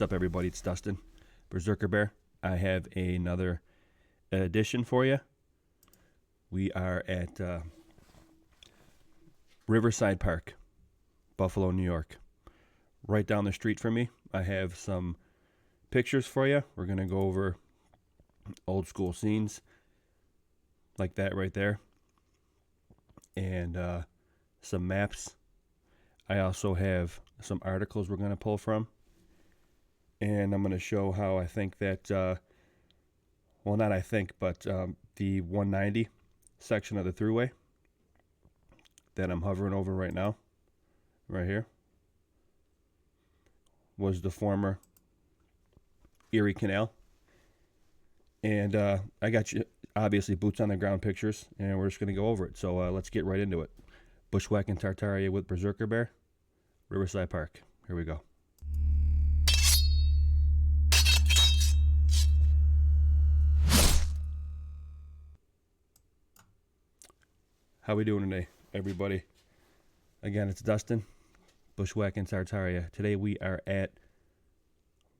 What's up, everybody? It's Dustin, Berserker Bear. I have another edition for you. We are at Riverside Park, Buffalo, New York. Right down the street from me, I have some pictures for you. We're going to go over old school scenes like that right there, and some maps. I also have some articles we're going to pull from. And I'm going to show how I think that, well, not I think, but the 190 section of the thruway that I'm hovering over right now, right here, was the former Erie Canal. And I got you, obviously, boots on the ground pictures, and we're just going to go over it. So let's get right into it. Bushwhacking Tartaria with Berserker Bear, Riverside Park. Here we go. How we doing today, everybody? Again, it's Dustin, Bushwhacking Tartaria. Today we are at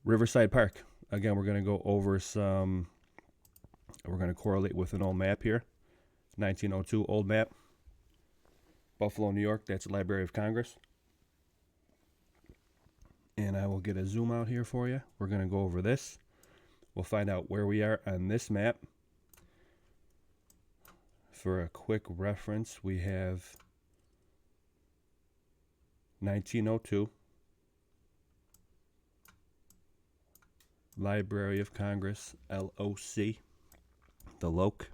Riverside Park. Again, we're going to go over some, we're going to correlate with an old map here. 1902 old map. Buffalo, New York, that's the Library of Congress. And I will get a zoom out here for you. We're going to go over this. We'll find out where we are on this map. For a quick reference, we have 1902, Library of Congress, LOC, the LOC.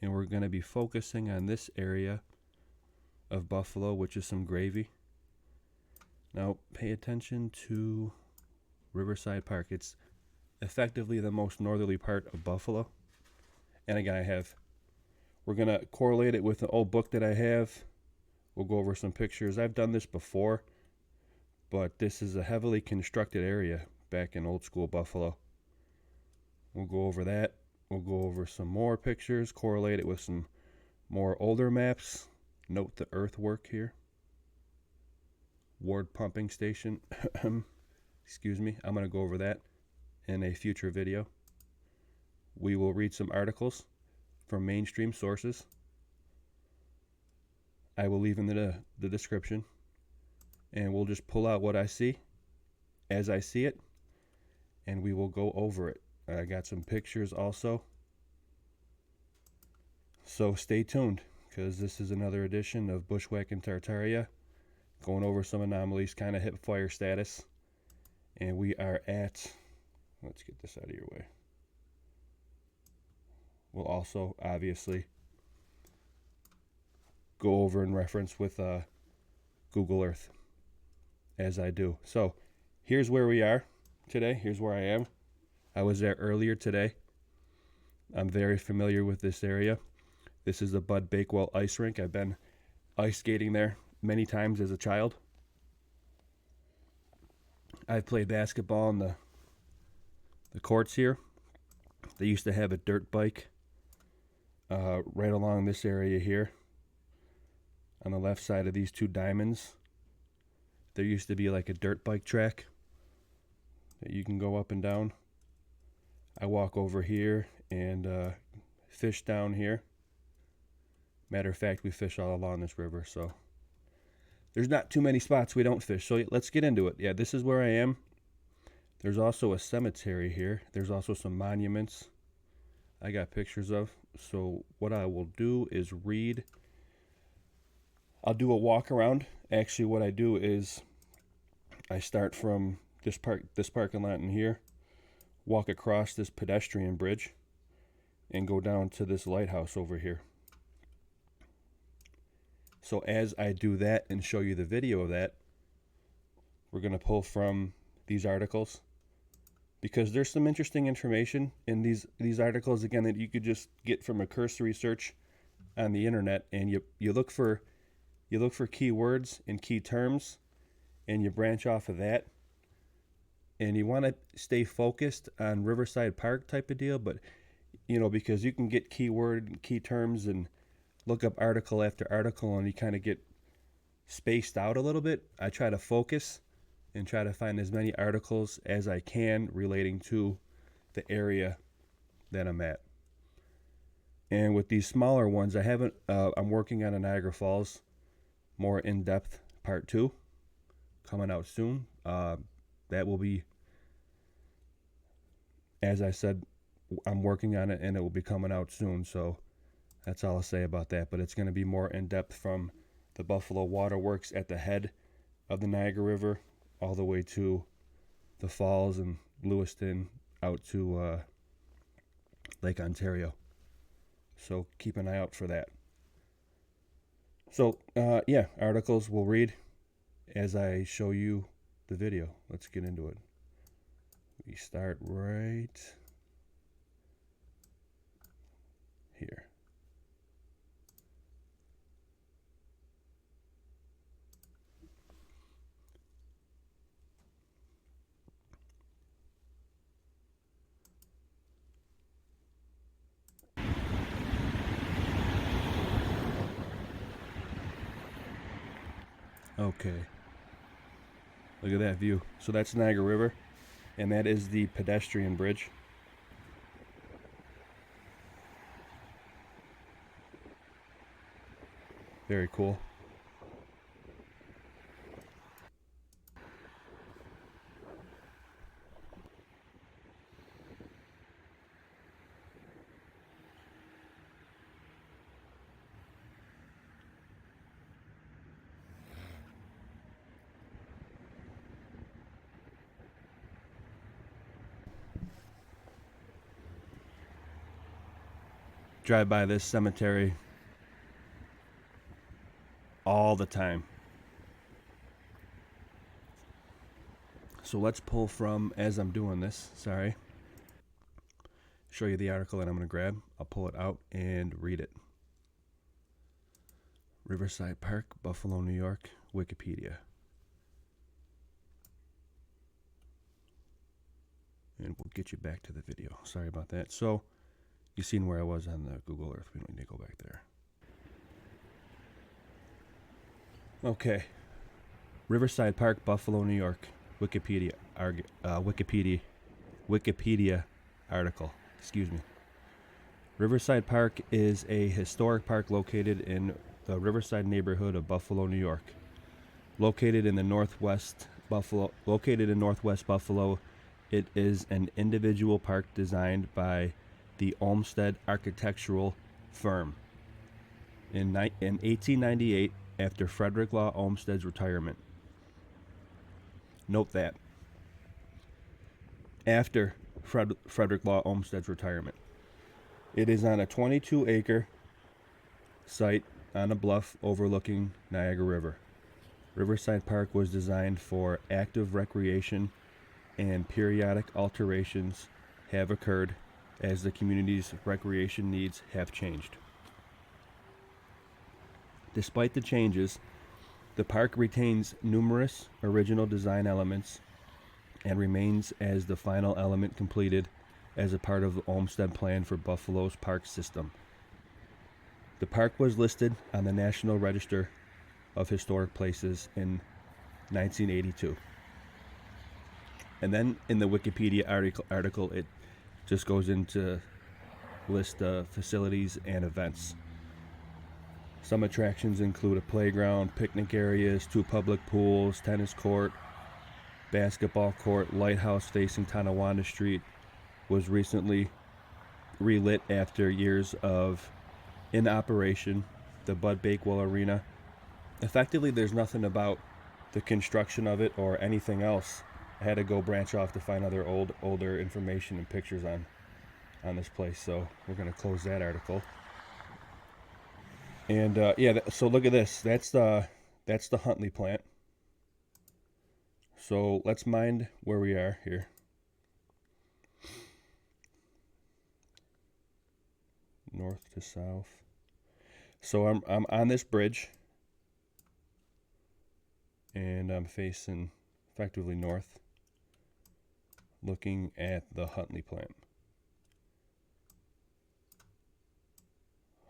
And we're going to be focusing on this area of Buffalo, which is some gravy. Now, pay attention to Riverside Park. It's effectively the most northerly part of Buffalo. And again, we're going to correlate it with an old book that I have. We'll go over some pictures. I've done this before, but this is a heavily constructed area back in old school Buffalo. We'll go over that. We'll go over some more pictures, correlate it with some more older maps. Note the earthwork here. Ward Pumping Station. Excuse me. I'm going to go over that in a future video. We will read some articles from mainstream sources. I will leave in the description, and we'll just pull out what I see as I see it, and we will go over it. I got some pictures also, so stay tuned, because this is another edition of Bushwhacking Tartaria, going over some anomalies, kind of hip fire status. And we are at, let's get this out of your way. We'll also obviously go over and reference with Google Earth as I do. So here's where we are today. Here's where I am. I was there earlier today. I'm very familiar with this area. This is the Bakewell Ice Rink. I've been ice skating there many times as a child. I've played basketball in the courts here. They used to have a dirt bike right along this area here. On the left side of these two diamonds, there used to be like a dirt bike track that you can go up and down. I walk over here and fish down here. Matter of fact, we fish all along this river, so there's not too many spots we don't fish. So let's get into it. Yeah, this is where I am. There's also a cemetery here. There's also some monuments I got pictures of. So what I will do is read. I'll do a walk around. Actually, what I do is I start from this parking lot in here, walk across this pedestrian bridge, and go down to this lighthouse over here. So as I do that and show you the video of that, we're going to pull from these articles, because there's some interesting information in these articles, again, that you could just get from a cursory search on the internet, and you look for keywords and key terms, and you branch off of that, and you want to stay focused on Riverside Park type of deal. But because you can get keyword and key terms and look up article after article, and you kind of get spaced out a little bit. I try to focus and try to find as many articles as I can relating to the area that I'm at. And with these smaller ones, I'm working on a Niagara Falls more in-depth part 2 coming out soon. That will be, as I said, I'm working on it and it will be coming out soon. So that's all I'll say about that. But it's going to be more in-depth from the Buffalo Waterworks at the head of the Niagara River all the way to the falls and Lewiston out to Lake Ontario. So keep an eye out for that. So yeah, articles we'll read as I show you the video. Let's get into it. We start right here. Okay. Look at that view. So that's Niagara River, and that is the pedestrian bridge. Very cool. Drive by this cemetery all the time. So let's pull from, as I'm doing this, show you the article that I'm going to grab. I'll pull it out and read it. Riverside Park, Buffalo, New York, Wikipedia. And we'll get you back to the video. Sorry about that. So, you've seen where I was on the Google Earth. We don't need to go back there. Okay. Riverside Park, Buffalo, New York. Wikipedia article. Excuse me. Riverside Park is a historic park located in the Riverside neighborhood of Buffalo, New York. Located in northwest Buffalo, it is an individual park designed by the Olmsted Architectural Firm. In 1898, after Frederick Law Olmsted's retirement. Note that. After Frederick Law Olmsted's retirement. It is on a 22-acre site on a bluff overlooking Niagara River. Riverside Park was designed for active recreation, and periodic alterations have occurred as the community's recreation needs have changed. Despite the changes, the park retains numerous original design elements and remains as the final element completed as a part of the Olmsted Plan for Buffalo's park system. The park was listed on the National Register of Historic Places in 1982. And then in the Wikipedia article, it just goes into list facilities and events. Some attractions include a playground, picnic areas, 2 public pools, tennis court, basketball court. Lighthouse facing Tonawanda Street was recently relit after years of in operation. The Bud Bakewell Arena. Effectively, there's nothing about the construction of it or anything else. I had to go branch off to find other older information and pictures on this place. So we're going to close that article. And yeah, so look at this. That's the Huntley plant. So let's mind where we are here. North to south. So I'm on this bridge, and I'm facing effectively north, looking at the Huntley plant.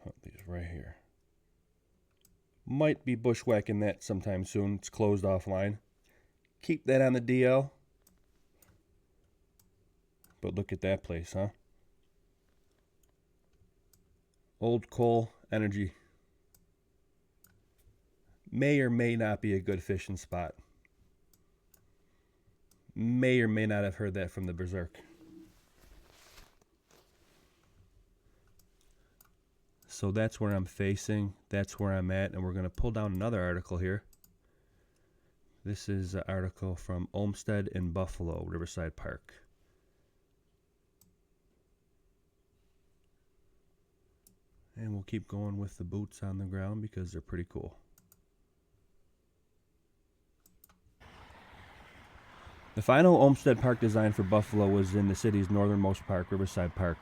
Huntley's right here. Might be bushwhacking that sometime soon. It's closed offline. keep that on the DL. But look at that place, huh? Old coal energy. May or may not be a good fishing spot. May or may not have heard that from the Berserk. So that's where I'm facing. That's where I'm at. And we're going to pull down another article here. This is an article from Olmsted in Buffalo, Riverside Park. And we'll keep going with the boots on the ground because they're pretty cool. The final Olmsted Park design for Buffalo was in the city's northernmost park, Riverside Park.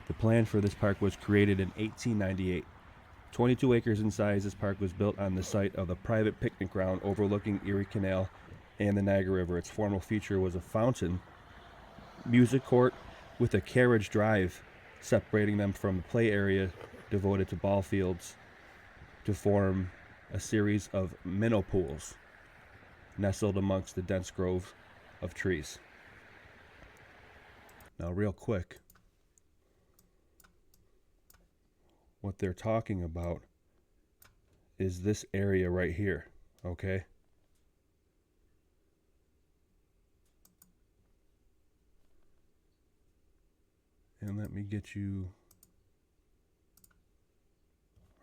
The plan for this park was created in 1898. 22 acres in size, this park was built on the site of the private picnic ground overlooking Erie Canal and the Niagara River. Its formal feature was a fountain, music court with a carriage drive separating them from the play area devoted to ball fields to form a series of Minnow Pools nestled amongst the dense grove of trees. Now, real quick, what they're talking about is this area right here, okay? And let me get you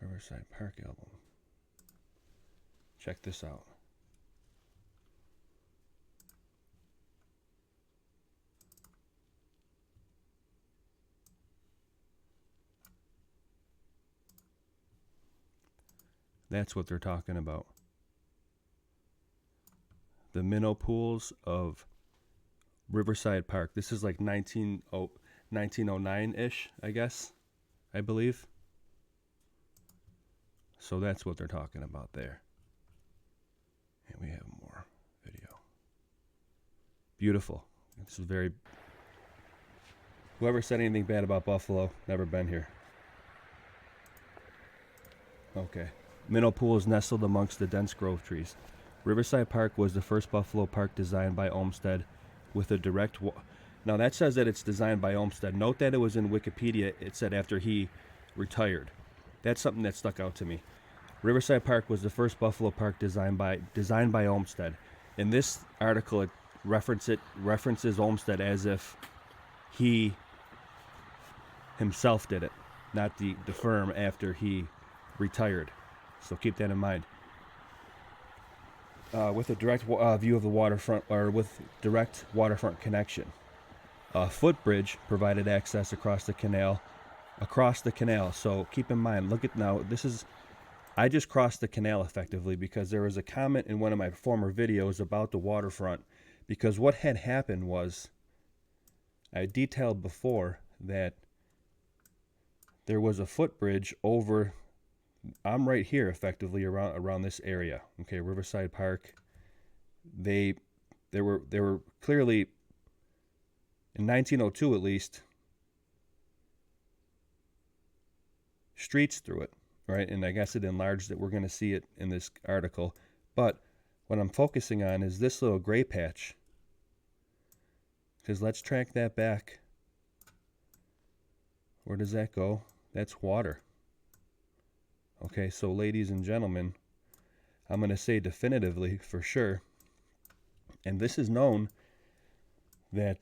Riverside Park album. Check this out. That's what they're talking about. The Minnow Pools of Riverside Park. This is like 1909-ish, I guess, I believe. So that's what they're talking about there. And we have more video. Beautiful. This is very... Whoever said anything bad about Buffalo, never been here. Okay. Minnow Pools nestled amongst the dense grove trees. Riverside Park was the first Buffalo park designed by Olmsted with a direct... Now that says that it's designed by Olmsted. Note that it was in Wikipedia. It said after he retired. That's something that stuck out to me. Riverside Park was the first Buffalo park designed by Olmsted. In this article, it references Olmsted as if he himself did it, not the firm after he retired. So keep that in mind. With a direct view of the waterfront, or with direct waterfront connection. A footbridge provided access across the canal. So keep in mind, look at now, I just crossed the canal effectively because there was a comment in one of my former videos about the waterfront. Because what had happened was, I detailed before that there was a footbridge over... I'm right here effectively around this area. Okay, Riverside Park. There were clearly, in 1902 at least, streets through it, right? And I guess it enlarged it. We're going to see it in this article. But what I'm focusing on is this little gray patch. Because let's track that back. Where does that go? That's water. Okay, so ladies and gentlemen, I'm going to say definitively for sure, and this is known, that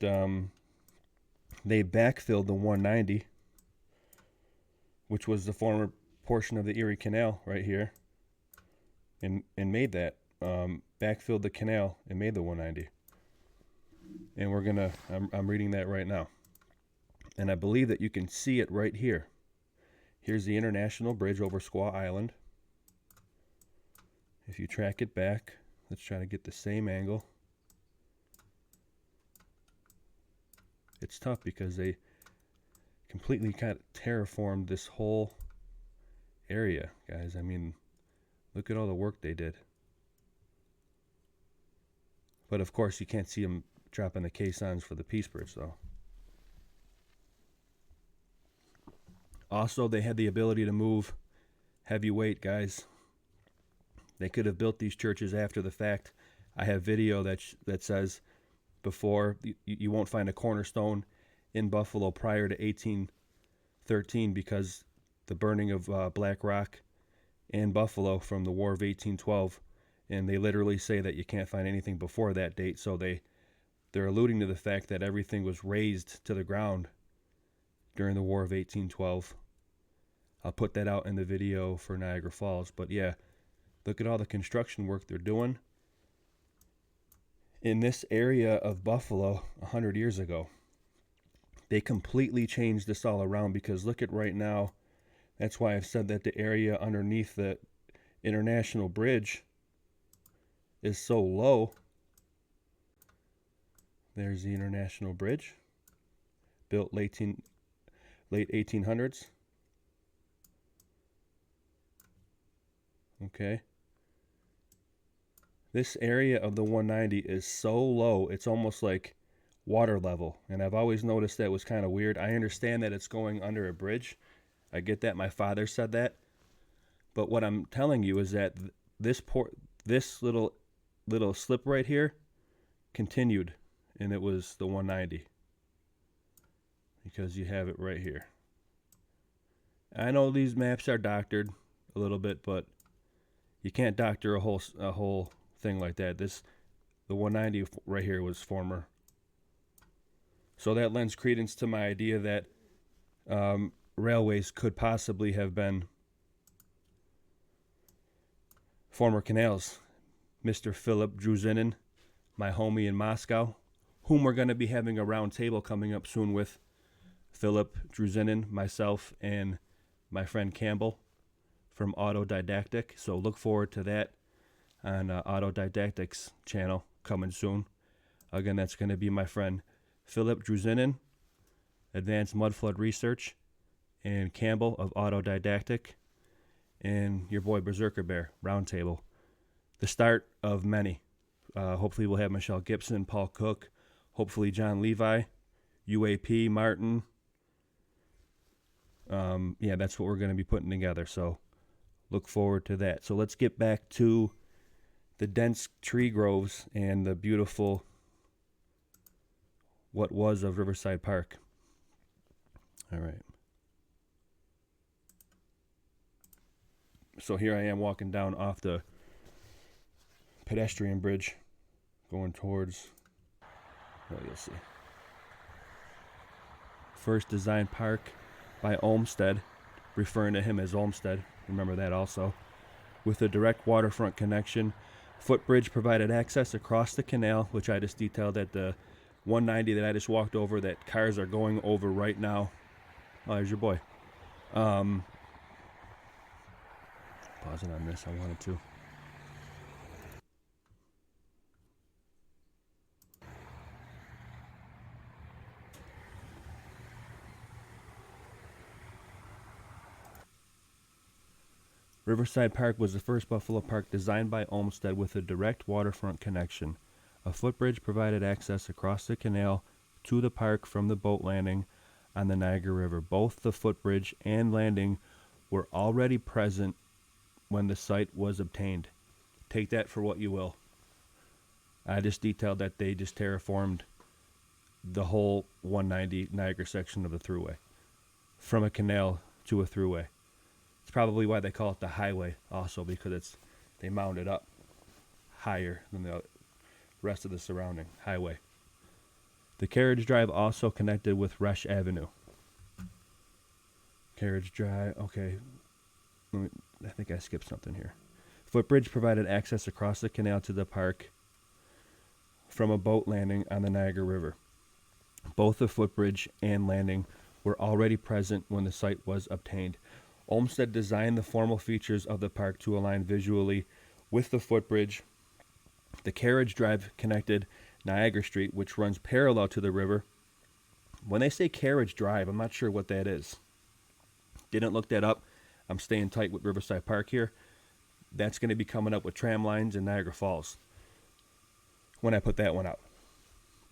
they backfilled the 190, which was the former portion of the Erie Canal right here, and made that, backfilled the canal and made the 190. And I'm reading that right now. And I believe that you can see it right here. Here's the International Bridge over Squaw Island. If you track it back, let's try to get the same angle. It's tough because they completely kind of terraformed this whole area, guys. I mean, look at all the work they did. But of course, you can't see them dropping the caissons for the Peace Bridge, though. Also, they had the ability to move heavy weight, guys. They could have built these churches after the fact. I have video that says before you won't find a cornerstone in Buffalo prior to 1813 because the burning of Black Rock and Buffalo from the War of 1812, and they literally say that you can't find anything before that date. So they're alluding to the fact that everything was razed to the ground during the War of 1812. I'll put that out in the video for Niagara Falls. But yeah, look at all the construction work they're doing in this area of Buffalo 100 years ago. They completely changed this all around, because look at right now. That's why I've said that the area underneath the International Bridge is so low. There's the International Bridge, built late 1800s. Okay. This area of the 190 is so low, it's almost like water level. And I've always noticed that was kind of weird. I understand that it's going under a bridge. I get that. My father said that. But what I'm telling you is that this little slip right here continued, and it was the 190. Because you have it right here. I know these maps are doctored a little bit, but you can't doctor a whole thing like that. The 190 right here was former. So that lends credence to my idea that railways could possibly have been former canals. Mr. Philip Druzinin, my homie in Moscow, whom we're going to be having a round table coming up soon with Philip Druzinin, myself, and my friend Campbell from Autodidactic. So look forward to that on Autodidactic's channel coming soon. Again, that's going to be my friend Philip Druzinin, Advanced Mudflood Research, and Campbell of Autodidactic, and your boy Berserker Bear, Roundtable. The start of many. Hopefully we'll have Michelle Gibson, Paul Cook, hopefully John Levi, UAP, Martin. Yeah, that's what we're going to be putting together, so look forward to that. So let's get back to the dense tree groves and the beautiful what was of Riverside Park. All right. So here I am walking down off the pedestrian bridge going towards, well, you'll see. First designed park by Olmsted, referring to him as Olmsted. Remember that also. With a direct waterfront connection. Footbridge provided access across the canal, which I just detailed at the 190 that I just walked over, that cars are going over right now. Oh, there's your boy. Pausing on this, I wanted to. Riverside Park was the first Buffalo park designed by Olmsted with a direct waterfront connection. A footbridge provided access across the canal to the park from the boat landing on the Niagara River. Both the footbridge and landing were already present when the site was obtained. Take that for what you will. I just detailed that they just terraformed the whole 190 Niagara section of the thruway from a canal to a thruway. It's probably why they call it the highway also, because they mound it up higher than the rest of the surrounding highway. The carriage drive also connected with Resch Avenue. Carriage drive, okay. I think I skipped something here. Footbridge provided access across the canal to the park from a boat landing on the Niagara River. Both the footbridge and landing were already present when the site was obtained. Olmsted designed the formal features of the park to align visually with the footbridge. The carriage drive connected Niagara Street, which runs parallel to the river. When they say carriage drive, I'm not sure what that is. Didn't look that up. I'm staying tight with Riverside Park here. That's going to be coming up with tram lines in Niagara Falls when I put that one out.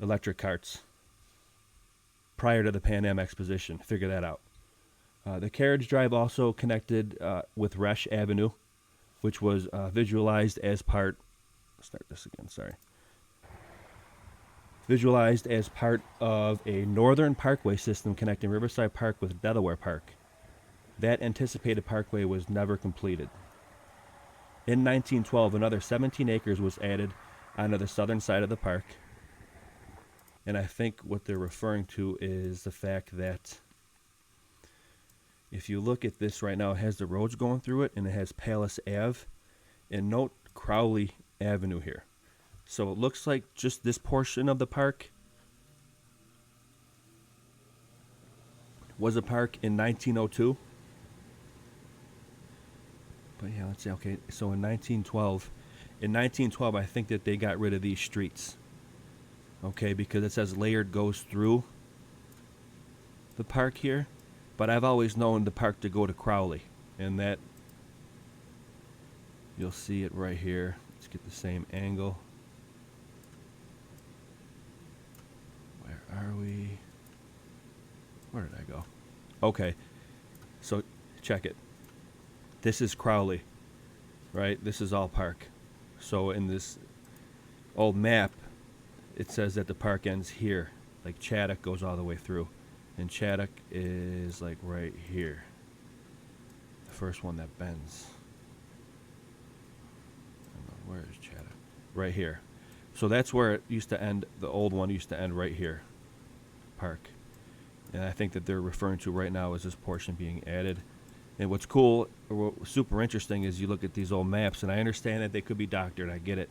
Electric carts. Prior to the Pan Am Exposition. Figure that out. The carriage drive also connected with Resch Avenue, which was visualized as part start this again, sorry. Visualized as part of a northern parkway system connecting Riverside Park with Delaware Park. That anticipated parkway was never completed. In 1912, another 17 acres was added onto the southern side of the park. And I think what they're referring to is the fact that if you look at this right now, it has the roads going through it, and it has Palace Ave. And note Crowley Avenue here. So it looks like just this portion of the park was a park in 1902. But yeah, let's see. Okay, so in 1912, I think that they got rid of these streets. Okay, because it says Laird goes through the park here. But I've always known the park to go to Crowley. And that, you'll see it right here. Let's get the same angle. Where are we? Where did I go? Okay, so check it. This is Crowley, right? This is all park. So in this old map, it says that the park ends here. Like Chaddock goes all the way through. And Chaddock is like right here. The first one that bends. Where is Chaddock? Right here. So that's where it used to end. The old one used to end right here. Park. And I think that they're referring to right now is this portion being added. And what's cool, or what's super interesting, is you look at these old maps, and I understand that they could be doctored, I get it.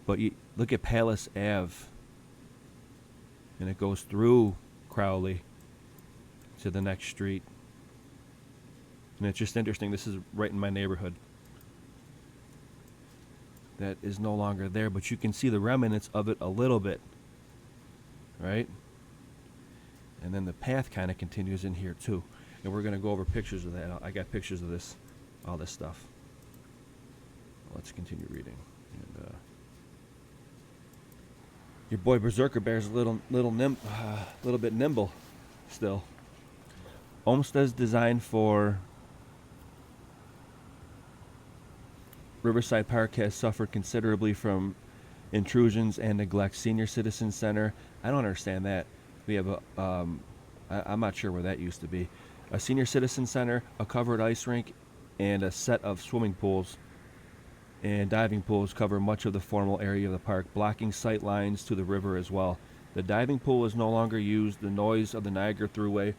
But you look at Palace Ave, and it goes through Crowley to the next street. And it's just interesting, this is right in my neighborhood. That is no longer there, but you can see the remnants of it a little bit. Right? And then the path kind of continues in here too. And we're going to go over pictures of that. I got pictures of this, all this stuff. Let's continue reading. And, your boy Berserker Bear's a little bit nimble still. Homesteads designed for Riverside Park has suffered considerably from intrusions and neglect. Senior Citizen Center, I don't understand that. We have a, I'm not sure where that used to be. A senior citizen center, a covered ice rink, and a set of swimming pools and diving pools cover much of the formal area of the park, blocking sight lines to the river as well. The diving pool is no longer used. The noise of the Niagara Thruway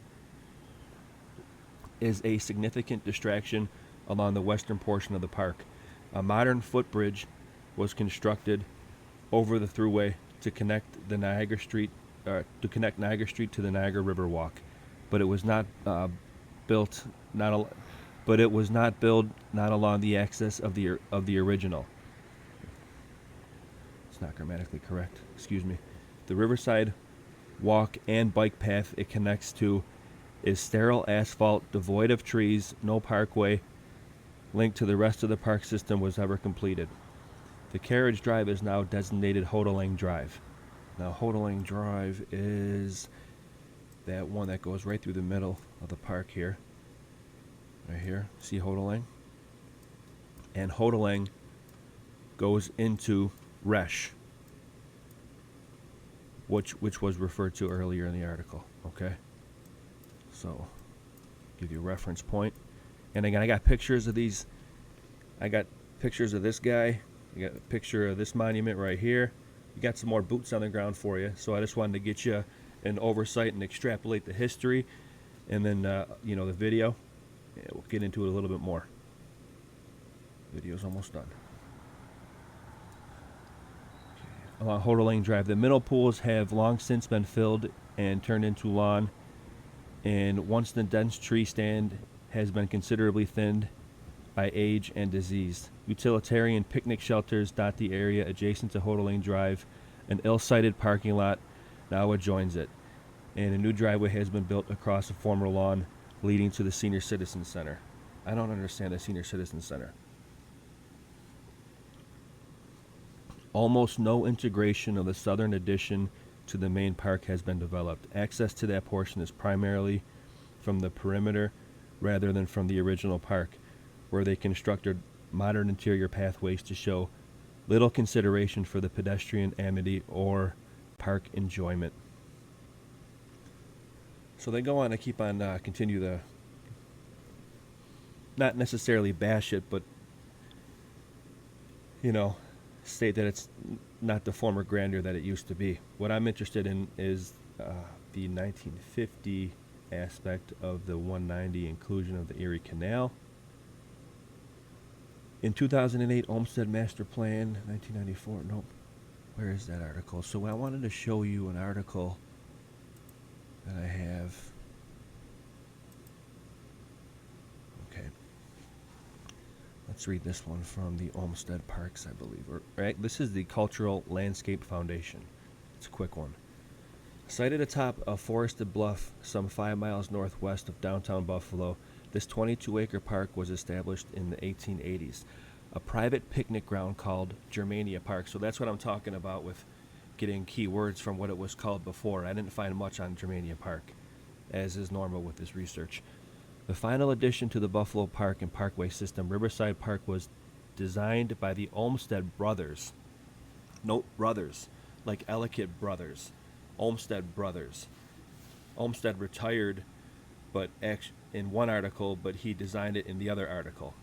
is a significant distraction along the western portion of the park. A modern footbridge was constructed over the thruway to connect the Niagara Street to the Niagara River Walk, but it was not built not along the axis of the original. It's not grammatically correct. Excuse me. The Riverside Walk and bike path it connects to is sterile asphalt, devoid of trees. No parkway linked to the rest of the park system was ever completed. The carriage drive is now designated Hodling Drive. Now, Hodling Drive is that one that goes right through the middle of the park here. Right here. See Hodling? And Hodling goes into Resch, which was referred to earlier in the article. Okay? So, give you a reference point. And again, I got pictures of these. I got pictures of this guy. I got a picture of this monument right here. You got some more boots on the ground for you. So I just wanted to get you an oversight and extrapolate the history, and then the video. Yeah, we'll get into it a little bit more. Video's almost done. Okay. Along Hodling Drive, the Minnow Pools have long since been filled and turned into lawn, and once the dense tree stand has been considerably thinned by age and disease. Utilitarian picnic shelters dot the area adjacent to Hodling Drive. An ill-sited parking lot now adjoins it, and a new driveway has been built across a former lawn leading to the Senior Citizen Center. I don't understand the Senior Citizen Center. Almost no integration of the southern addition to the main park has been developed. Access to that portion is primarily from the perimeter rather than from the original park, where they constructed modern interior pathways to show Little consideration for the pedestrian amenity or park enjoyment. So they go on to keep on continue the, not necessarily bash it, but state that it's not the former grandeur that it used to be. What I'm interested in is the 1950 aspect of the 190 inclusion of the Erie Canal. In 2008, Olmsted Master Plan, 1994. Nope. Where is that article? So I wanted to show you an article that I have. Okay. Let's read this one from the Olmsted Parks, I believe. Right? This is the Cultural Landscape Foundation. It's a quick one. Sited atop a forested bluff some 5 miles northwest of downtown Buffalo, this 22-acre park was established in the 1880s. A private picnic ground called Germania Park. So that's what I'm talking about with getting key words from what it was called before. I didn't find much on Germania Park, as is normal with this research. The final addition to the Buffalo Park and Parkway system, Riverside Park, was designed by the Olmsted brothers. Note brothers, like Ellicott brothers. Olmsted brothers. Olmsted retired, but in one article, but he designed it in the other article.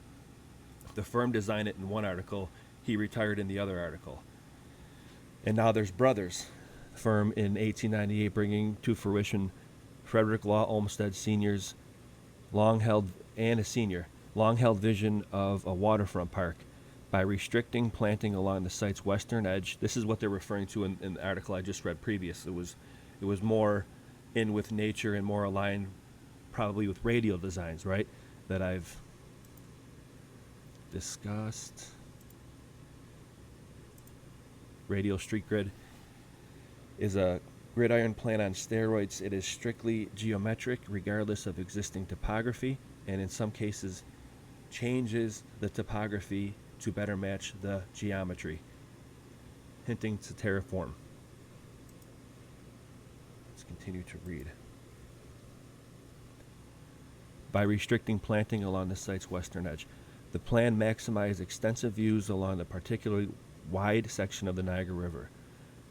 The firm designed it in one article, he retired in the other article. And now there's brothers. The firm in 1898 bringing to fruition Frederick Law Olmsted Sr.'s long-held vision of a waterfront park by restricting planting along the site's western edge. This is what they're referring to in the article I just read previous. It was more in with nature and more aligned probably with radial designs, right, that I've discussed. Radial street grid is a gridiron plan on steroids. It is strictly geometric regardless of existing topography, and in some cases changes the topography to better match the geometry, hinting to terraform. Let's continue to read. By restricting planting along the site's western edge, the plan maximized extensive views along the particularly wide section of the Niagara River.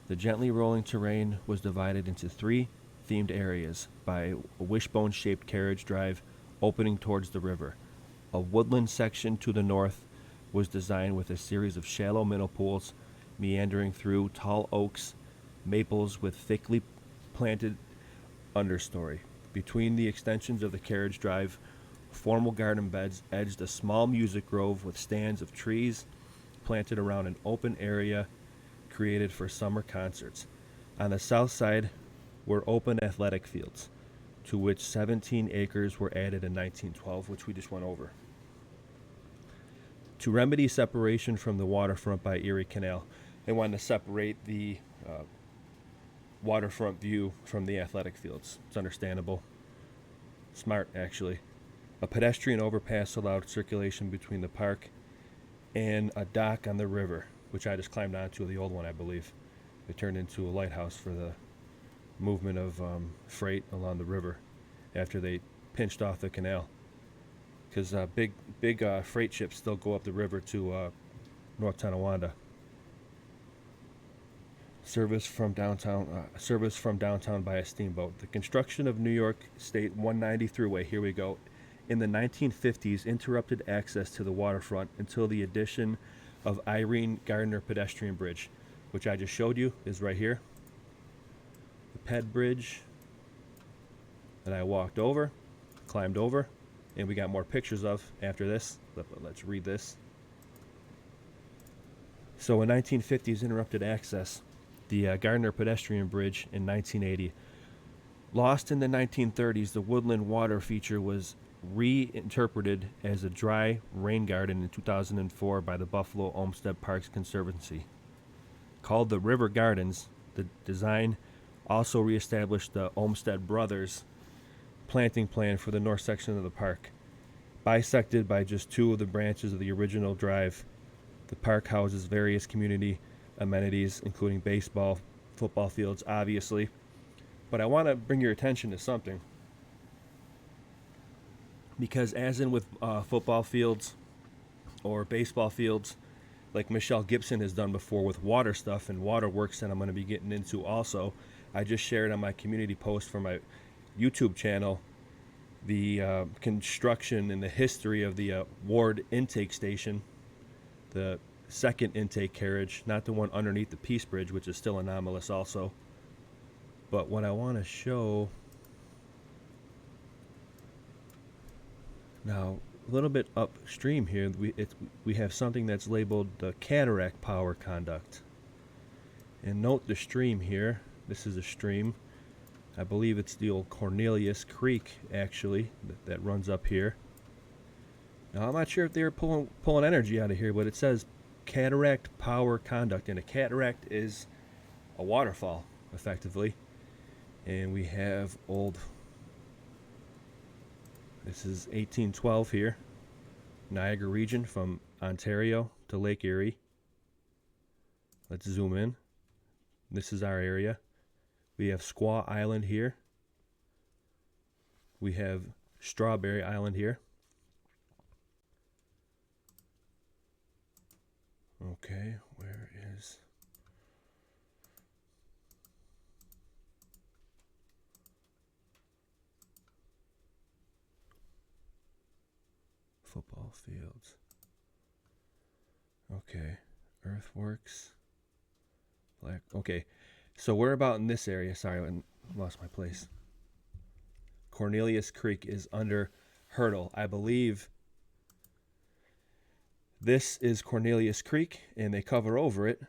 The gently rolling terrain was divided into 3 themed areas by a wishbone-shaped carriage drive opening towards the river. A woodland section to the north was designed with a series of shallow minnow pools meandering through tall oaks, maples with thickly planted understory. Between the extensions of the carriage drive, formal garden beds edged a small music grove with stands of trees planted around an open area created for summer concerts. On the south side were open athletic fields, to which 17 acres were added in 1912, which we just went over. To remedy separation from the waterfront by Erie Canal, they wanted to separate the waterfront view from the athletic fields. It's understandable. Smart, actually. A pedestrian overpass allowed circulation between the park and a dock on the river, which I just climbed onto, the old one, I believe. It turned into a lighthouse for the movement of freight along the river after they pinched off the canal. Because big freight ships still go up the river to North Tonawanda. Service from downtown by a steamboat. The construction of New York State 190 Thruway, here we go, in the 1950s interrupted access to the waterfront until the addition of Irene Gardner Pedestrian Bridge, which I just showed you is right here. The Ped Bridge that I walked over, climbed over, and we got more pictures of after this. Let's read this. So in 1950s interrupted access, the Gardner Pedestrian Bridge in 1980. Lost in the 1930s, the woodland water feature was reinterpreted as a dry rain garden in 2004 by the Buffalo Olmsted Parks Conservancy. Called the River Gardens, the design also reestablished the Olmsted Brothers planting plan for the north section of the park. Bisected by just 2 of the branches of the original drive, the park houses various community amenities, including baseball, football fields, obviously. But I want to bring your attention to something. Because as in with football fields or baseball fields, like Michelle Gibson has done before with water stuff and waterworks that I'm going to be getting into also. I just shared on my community post for my YouTube channel the construction and the history of the Ward intake station, the second intake carriage, not the one underneath the Peace Bridge, which is still anomalous also. But what I want to show now, a little bit upstream here, we have something that's labeled the cataract power conduct. And note the stream here. This is a stream. I believe it's the old Cornelius Creek, actually, that runs up here. Now, I'm not sure if they're pulling energy out of here, but it says cataract power conduct, and a cataract is a waterfall, effectively. And we have old, this is 1812 here, Niagara region from Ontario to Lake Erie. Let's zoom in. This is our area. We have Squaw Island here. We have Strawberry Island here. Okay, where is... football fields. Okay, earthworks. Black. Okay, so we're about in this area. Sorry, I lost my place. Cornelius Creek is under Hurdle. I believe this is Cornelius Creek, and they cover over it,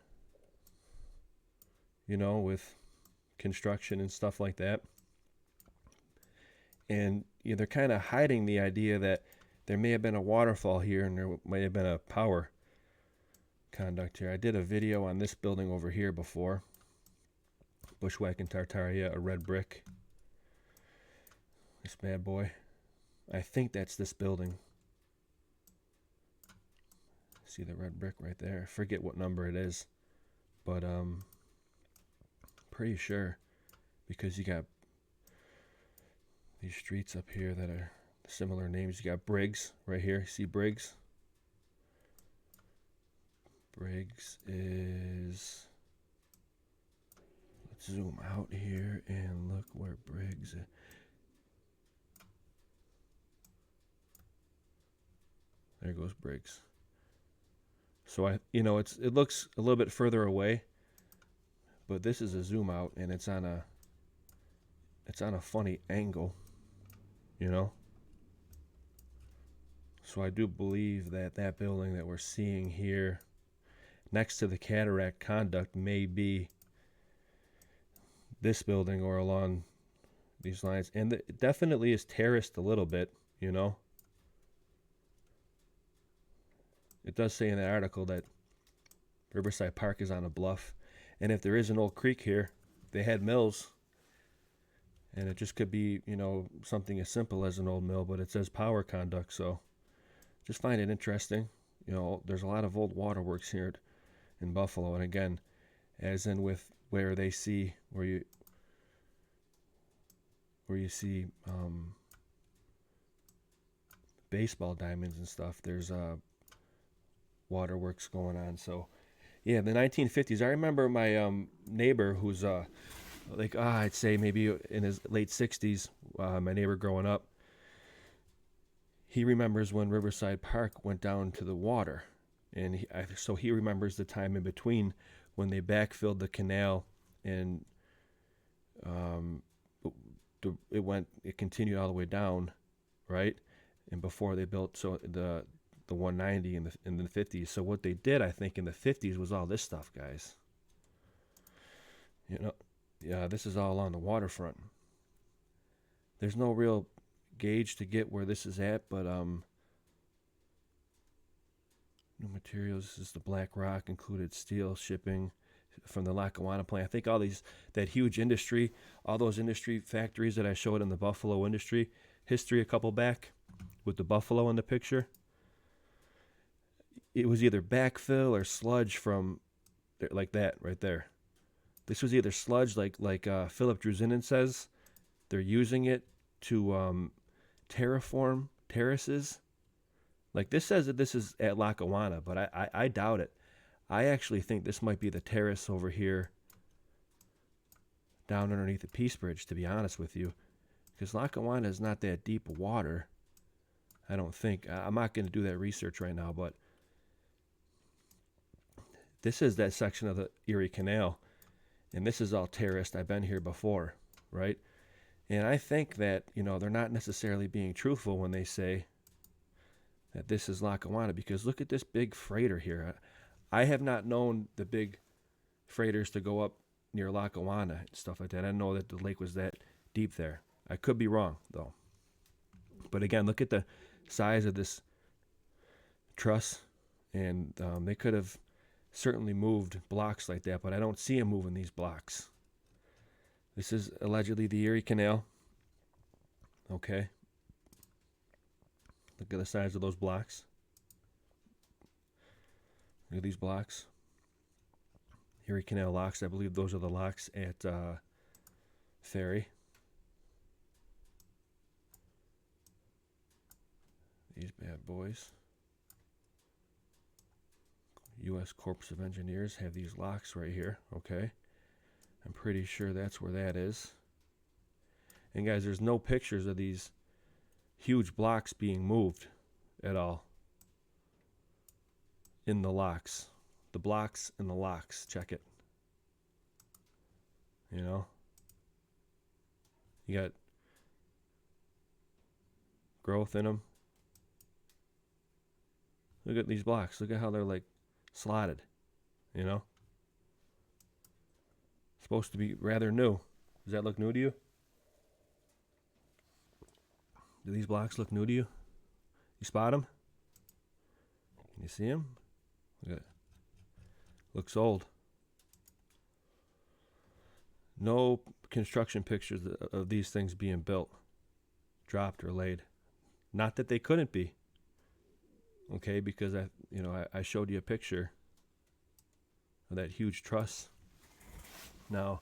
you know, with construction and stuff like that. And you know, they're kind of hiding the idea that there may have been a waterfall here and there may have been a power conduct here. I did a video on this building over here before. Bushwhack and Tartaria, a red brick. This bad boy. I think that's this building. See the red brick right there. I forget what number it is. But pretty sure, because you got these streets up here that are similar names. You got Briggs right here. See Briggs? Briggs is... let's zoom out here and look where Briggs is. There goes Briggs. So it looks a little bit further away, but this is a zoom out and it's on a funny angle, you know. So I do believe that that building that we're seeing here next to the cataract conduct may be this building or along these lines. And it definitely is terraced a little bit, you know. It does say in the article that Riverside Park is on a bluff. And if there is an old creek here, they had mills. And it just could be, you know, something as simple as an old mill, but it says power conduct, so just find it interesting. You know, there's a lot of old waterworks here in Buffalo, and again, as in with where they see, where you see baseball diamonds and stuff, there's waterworks going on. So yeah, the 1950s. I remember my neighbor who's I'd say maybe in his late 60s, my neighbor growing up, he remembers when Riverside Park went down to the water. And so he remembers the time in between when they backfilled the canal and it continued all the way down, right? And before they built the 190 in the 50s. So what they did, I think, in the 50s was all this stuff, guys. You know, yeah, this is all along the waterfront. There's no real gauge to get where this is at, but new materials. This is the black rock, included steel shipping from the Lackawanna plant. I think all that huge industry, all those industry factories that I showed in the Buffalo industry history a couple back with the buffalo in the picture. It was either backfill or sludge from like that right there. This was either sludge, like Philip Druzinin says. They're using it to terraform terraces. Like this says that this is at Lackawanna, but I doubt it. I actually think this might be the terrace over here down underneath the Peace Bridge, to be honest with you. Because Lackawanna is not that deep of water, I don't think. I'm not going to do that research right now, but this is that section of the Erie Canal, and this is all terraced. I've been here before, right? And I think that, you know, they're not necessarily being truthful when they say that this is Lackawanna, because look at this big freighter here. I have not known the big freighters to go up near Lackawanna and stuff like that. I didn't know that the lake was that deep there. I could be wrong, though. But again, look at the size of this truss, and they could have certainly moved blocks like that, but I don't see them moving these blocks. This is allegedly the Erie Canal. Okay. Look at the size of those blocks. Look at these blocks. Erie Canal locks. I believe those are the locks at Ferry. These bad boys. U.S. Corps of Engineers have these locks right here. Okay. I'm pretty sure that's where that is. And guys, there's no pictures of these huge blocks being moved at all in the locks. The blocks and the locks. Check it. You know? You got growth in them. Look at these blocks. Look at how they're like slotted. You know? Supposed to be rather new. Does that look new to you? Do these blocks look new to you? You spot them? Can you see them? Look at it. Looks old. No construction pictures of these things being built, dropped, or laid. Not that they couldn't be. Okay, because I showed you a picture of that huge truss. Now,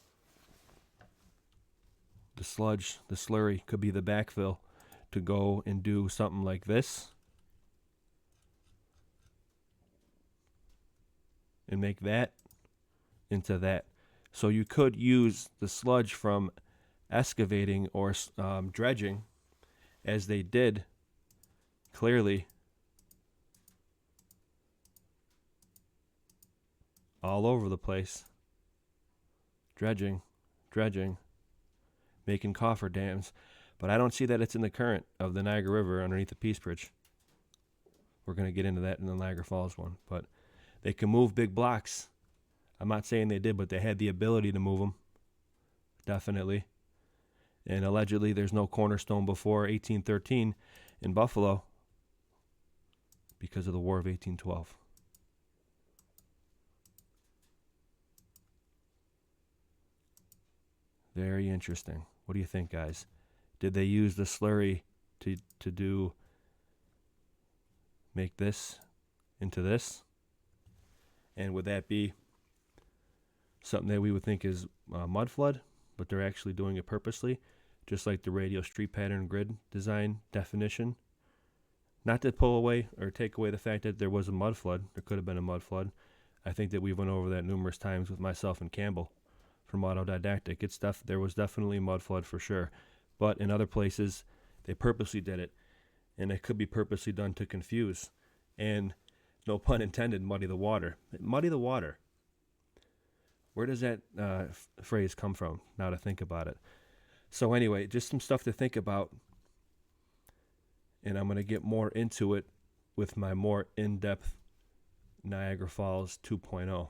the sludge, the slurry, could be the backfill to go and do something like this and make that into that. So you could use the sludge from excavating or dredging, as they did clearly all over the place. Dredging, making cofferdams. But I don't see that it's in the current of the Niagara River underneath the Peace Bridge. We're going to get into that in the Niagara Falls one. But they can move big blocks. I'm not saying they did, but they had the ability to move them. Definitely. And allegedly there's no cornerstone before 1813 in Buffalo because of the War of 1812. Very interesting. What do you think, guys? Did they use the slurry to make this into this? And would that be something that we would think is mud flood, but they're actually doing it purposely, just like the radial street pattern grid design definition? Not to pull away or take away the fact that there was a mud flood. There could have been a mud flood. I think that we went over that numerous times with myself and Campbell from Autodidactic. There was definitely a mud flood for sure. But in other places, they purposely did it. And it could be purposely done to confuse. And, no pun intended, muddy the water. Muddy the water. Where does that phrase come from, now to think about it? So anyway, just some stuff to think about. And I'm going to get more into it with my more in-depth Niagara Falls 2.0.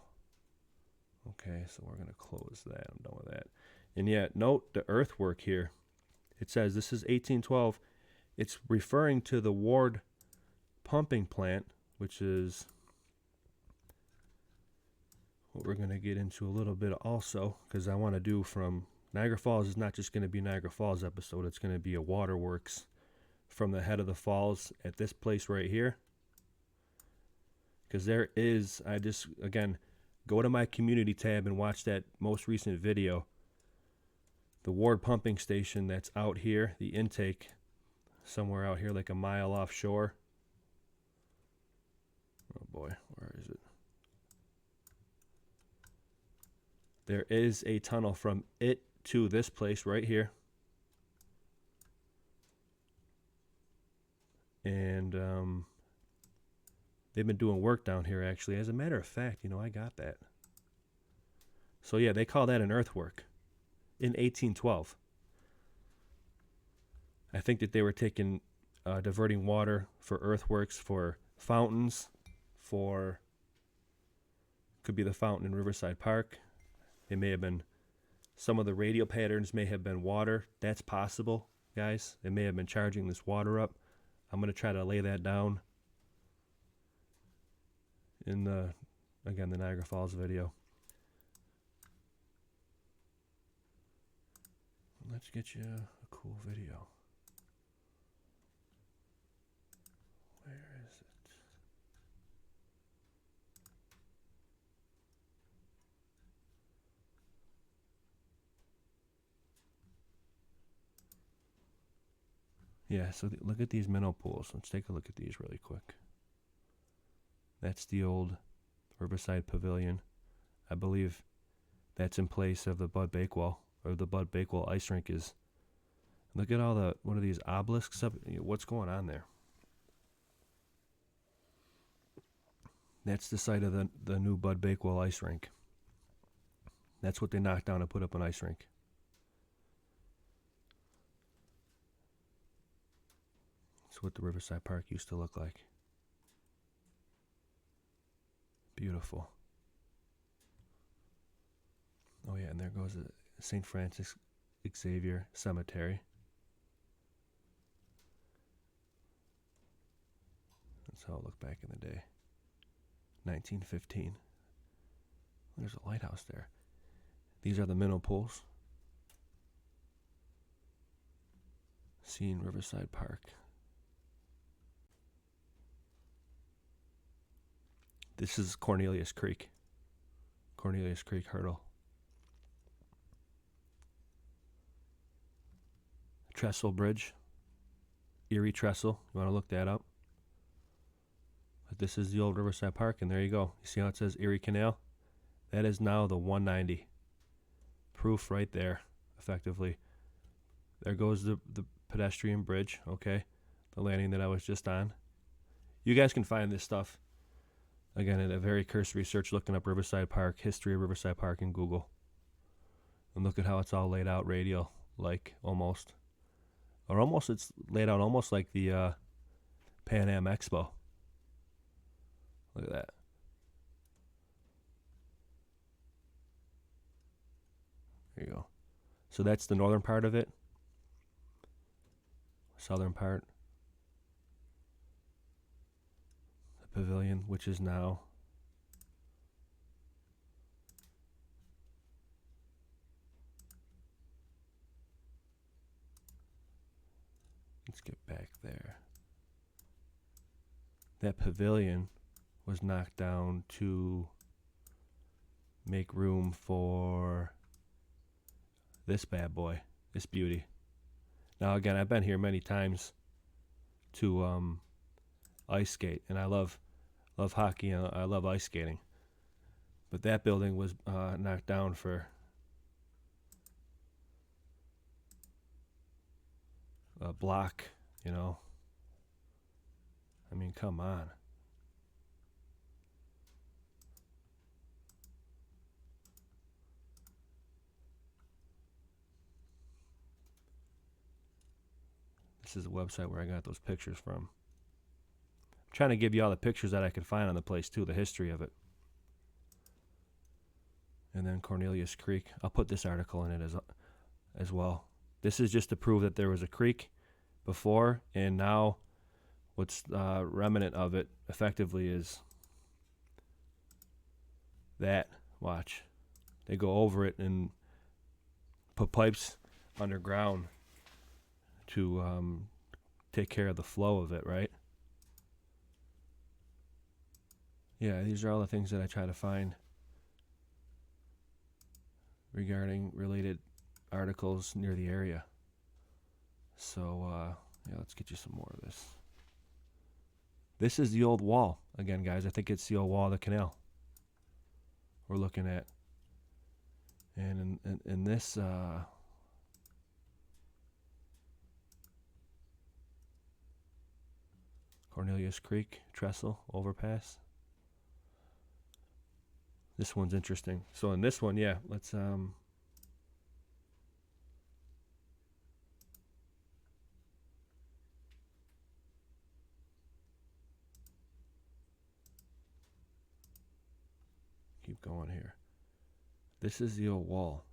Okay, so we're going to close that. I'm done with that. And yet, note the earthwork here. It says this is 1812. It's referring to the Ward pumping plant, which is what we're going to get into a little bit also, because I want to do from Niagara Falls is not just going to be Niagara Falls episode. It's going to be a waterworks from the head of the falls at this place right here. Because there is, again, go to my community tab and watch that most recent video. The Ward pumping station that's out here, the intake, somewhere out here like a mile offshore. Oh boy, where is it? There is a tunnel from it to this place right here. And they've been doing work down here, actually. As a matter of fact, you know, I got that. So, yeah, they call that an earthwork in 1812. I think that they were taking, diverting water for earthworks, for fountains, for, could be the fountain in Riverside Park. It may have been, some of the radial patterns may have been water. That's possible, guys. They may have been charging this water up. I'm going to try to lay that down in the, again, the Niagara Falls video. Let's get you a cool video. Where is it? Yeah, so look at these minnow pools. Let's take a look at these really quick. That's the old Riverside Pavilion. I believe that's in place of the Bud Bakewell, or the Bud Bakewell Ice Rink is. Look at all the, what are these obelisks up? What's going on there? That's the site of the new Bud Bakewell Ice Rink. That's what they knocked down to put up an ice rink. That's what the Riverside Park used to look like. Beautiful. Oh yeah, and there goes the St. Francis Xavier Cemetery. That's how it looked back in the day. 1915. There's a lighthouse there. These are the Minnow Pools. Seen Riverside Park. This is Cornelius Creek. Cornelius Creek Hurdle. Trestle Bridge. Erie Trestle. You want to look that up? But this is the old Riverside Park, and there you go. You see how it says Erie Canal? That is now the 190. Proof right there, effectively. There goes the pedestrian bridge, okay? The landing that I was just on. You guys can find this stuff, again, in a very cursory search, looking up Riverside Park, history of Riverside Park in Google. And look at how it's all laid out radial, like, almost. Or almost, it's laid out almost like the Pan Am Expo. Look at that. There you go. So that's the northern part of it. Southern part. The pavilion, which is now let's get back there. That pavilion was knocked down to make room for this bad boy, this beauty. Now again, I've been here many times to ice skate, and I love hockey and I love ice skating. But that building was knocked down for a block, you know. I mean, come on. This is a website where I got those pictures from. I'm trying to give you all the pictures that I could find on the place too, the history of it. And then Cornelius Creek. I'll put this article in it as well. This is just to prove that there was a creek before, and now what's remnant of it effectively is that. Watch. They go over it and put pipes underground to take care of the flow of it, right? Yeah, these are all the things that I try to find regarding related articles near the area. So, yeah, let's get you some more of this. This is the old wall. Again, guys, I think it's the old wall of the canal we're looking at. And in this Cornelius Creek Trestle Overpass. This one's interesting. So in this one, yeah, let's keep going here. This is the old wall.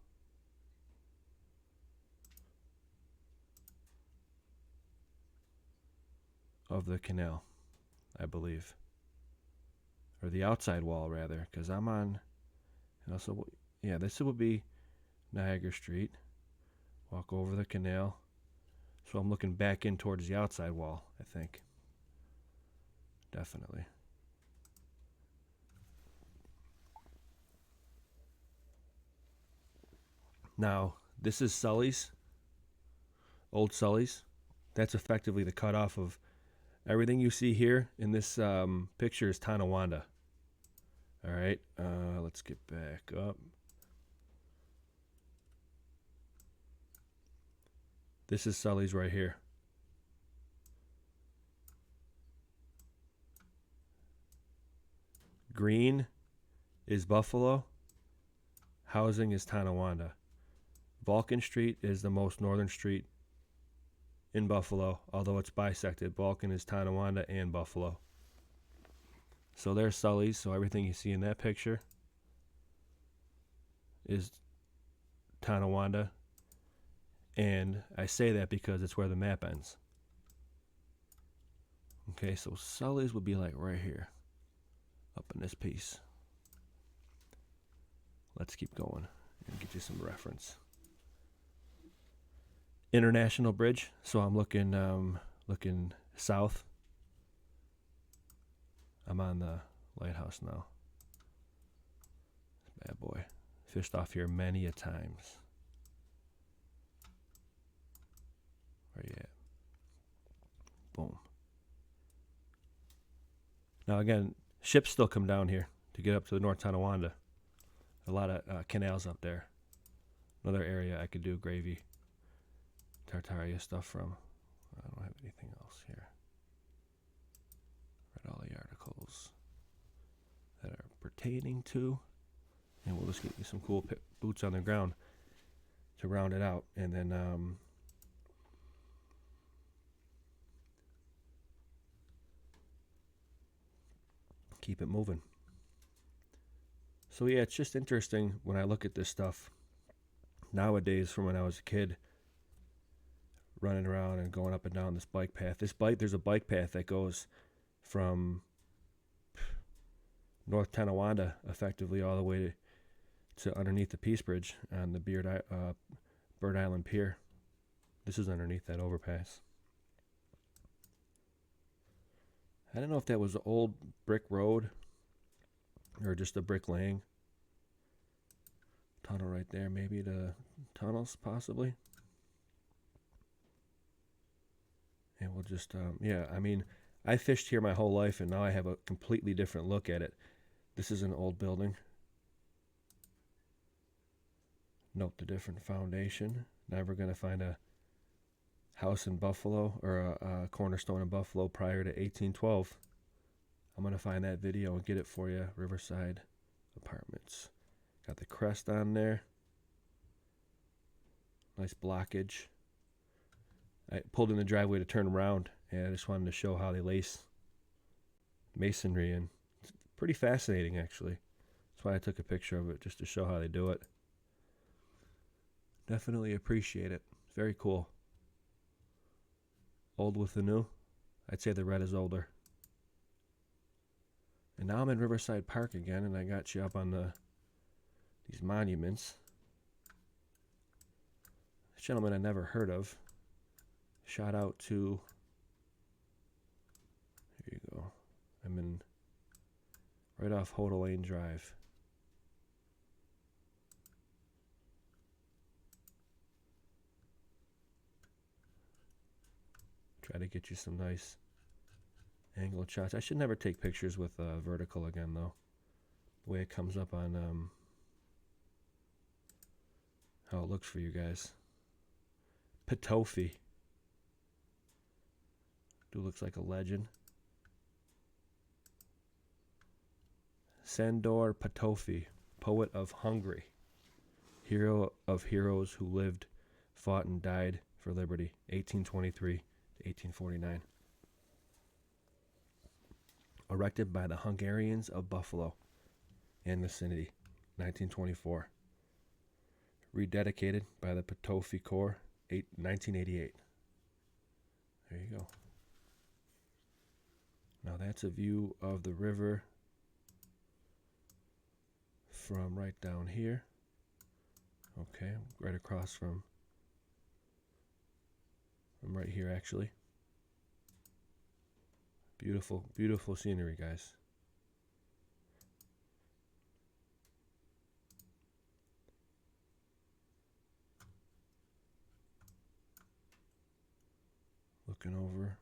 Of the canal, I believe. Or the outside wall, rather, because I'm on, and also, yeah, this would be Niagara Street. Walk over the canal. So I'm looking back in towards the outside wall, I think. Definitely. Now, this is Sully's. Old Sully's. That's effectively the cutoff of everything you see here in this picture is Tonawanda. All right, let's get back up. This is Sully's right here. Green is Buffalo. Housing is Tonawanda. Vulcan Street is the most northern street in Buffalo, although it's bisected. Vulcan is Tonawanda and Buffalo. So there's Sully's. So everything you see in that picture is Tonawanda. And I say that because it's where the map ends. Okay, so Sully's would be like right here, up in this piece. Let's keep going and get you some reference. International Bridge. So I'm looking south. I'm on the Lighthouse now. Bad boy. Fished off here many a times. Where you at? Boom. Now again, ships still come down here to get up to the North Tonawanda. A lot of canals up there. Another area I could do gravy, Tartaria stuff from. I don't have anything else here. Read all the articles that are pertaining to, and we'll just get you some cool boots on the ground to round it out, and then keep it moving. So yeah, it's just interesting when I look at this stuff nowadays from when I was a kid, running around and going up and down this bike path. There's a bike path that goes from North Tonawanda effectively all the way to underneath the Peace Bridge on the Bird Island Pier. This is underneath that overpass. I don't know if that was an old brick road or just a brick laying. Tunnel right there, maybe the tunnels possibly. And we'll just, yeah, I mean, I fished here my whole life and now I have a completely different look at it. This is an old building. Note the different foundation. Never going to find a house in Buffalo or a cornerstone in Buffalo prior to 1812. I'm going to find that video and get it for you. Riverside Apartments. Got the crest on there. Nice blockage. I pulled in the driveway to turn around, and I just wanted to show how they lace masonry in. It's pretty fascinating, actually. That's why I took a picture of it, just to show how they do it. Definitely appreciate it. Very cool. Old with the new. I'd say the red is older. And now I'm in Riverside Park again, and I got you up on these monuments. This gentleman I never heard of. Shout out to, here you go. I'm in right off Hodling Drive. Try to get you some nice angled shots. I should never take pictures with vertical again, though. The way it comes up on how it looks for you guys. Petofi. Dude looks like a legend. Sandor Petofi, poet of Hungary, hero of heroes who lived, fought, and died for liberty, 1823 to 1849. Erected by the Hungarians of Buffalo and vicinity, 1924. Rededicated by the Petofi Corps, 1988. There you go. Now that's a view of the river from right down here. Okay, right across from right here actually. Beautiful, beautiful scenery, guys. Looking over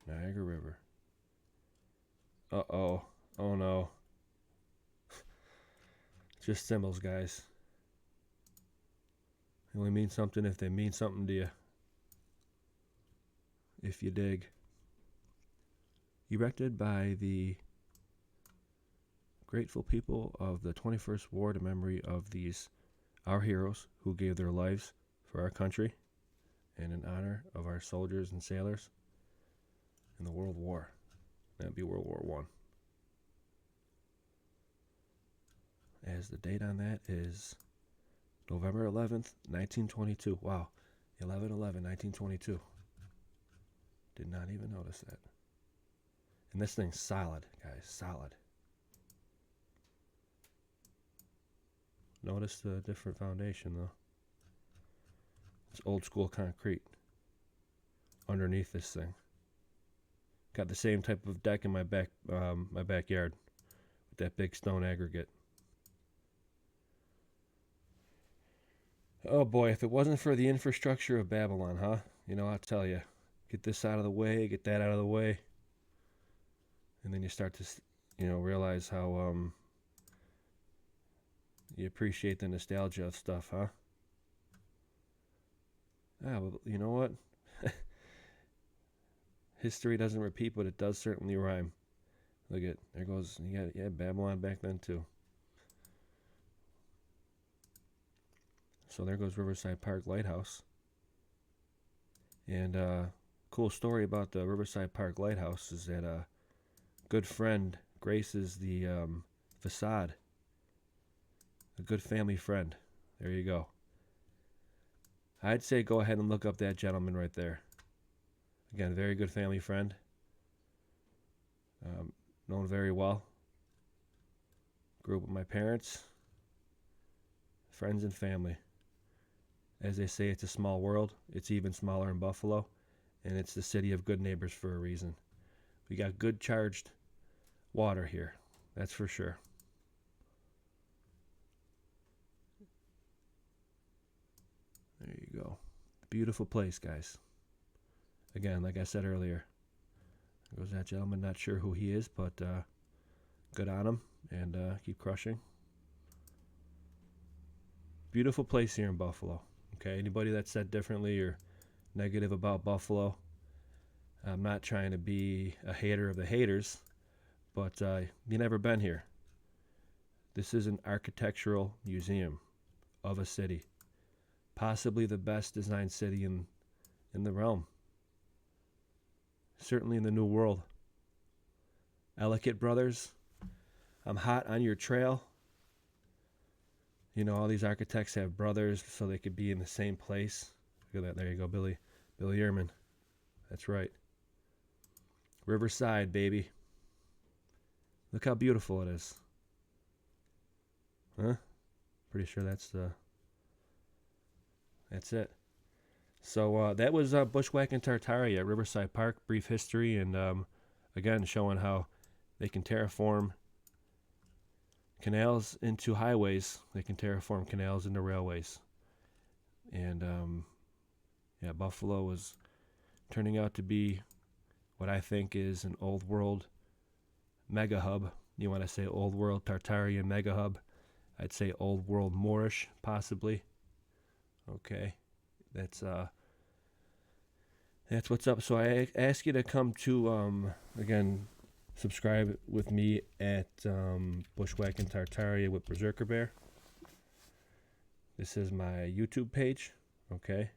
Niagara River. Uh-oh. Oh no. Just symbols, guys. They only mean something if they mean something to you. If you dig. Erected by the grateful people of the 21st Ward in memory of these, our heroes who gave their lives for our country and in honor of our soldiers and sailors in the World War. That'd be World War One. As the date on that is November 11th, 1922. Wow, 11/11/1922. Did not even notice that. And this thing's solid, guys, solid. Notice the different foundation, though. It's old school concrete underneath this thing. Got the same type of deck in my backyard with that big stone aggregate. Oh boy, if it wasn't for the infrastructure of Babylon, huh? You know, I'll tell you. Get this out of the way, get that out of the way. And then you start to, realize how you appreciate the nostalgia of stuff, huh? Ah, well, you know what? History doesn't repeat, but it does certainly rhyme. Look at, there goes, you got Babylon back then too. So there goes Riverside Park Lighthouse. And cool story about the Riverside Park Lighthouse is that a good friend graces the facade. A good family friend. There you go. I'd say go ahead and look up that gentleman right there. Again, a very good family friend. Known very well. Grew up with my parents. Friends and family. As they say, it's a small world. It's even smaller in Buffalo. And it's the city of good neighbors for a reason. We got good charged water here. That's for sure. There you go. Beautiful place, guys. Again, like I said earlier, there goes that gentleman. Not sure who he is, but good on him. And keep crushing. Beautiful place here in Buffalo. Okay, anybody that said differently or negative about Buffalo, I'm not trying to be a hater of the haters, but you never been here. This is an architectural museum of a city. Possibly the best designed city in the realm. Certainly in the New World. Ellicott Brothers, I'm hot on your trail. You know, all these architects have brothers so they could be in the same place. Look at that. There you go, Billy Ehrman. That's right. Riverside, baby. Look how beautiful it is. Huh? Pretty sure that's it. So that was Bushwhacking Tartaria at Riverside Park. Brief history and again showing how they can terraform canals into highways. They can terraform canals into railways. And Buffalo is turning out to be what I think is an old world mega hub. You want to say old world Tartarian mega hub? I'd say old world Moorish, possibly. Okay, that's what's up. So I ask you to come to again, subscribe with me at Bushwhacking Tartaria with Berserker Bear. This is my YouTube page. Okay,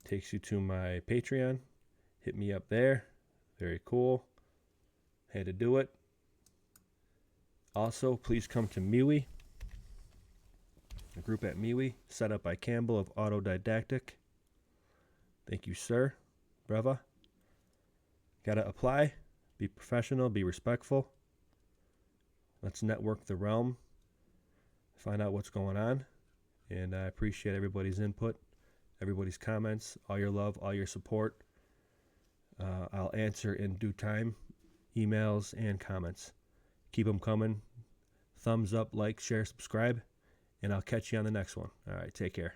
takes you to my Patreon. Hit me up there. Very cool. Had to do it. Also, please come to MeWe. A group at MeWe, set up by Campbell of Autodidactic. Thank you, sir. Brava. Gotta apply. Be professional. Be respectful. Let's network the realm. Find out what's going on. And I appreciate everybody's input, everybody's comments, all your love, all your support. I'll answer in due time, emails and comments. Keep them coming. Thumbs up, like, share, subscribe, and I'll catch you on the next one. All right, take care.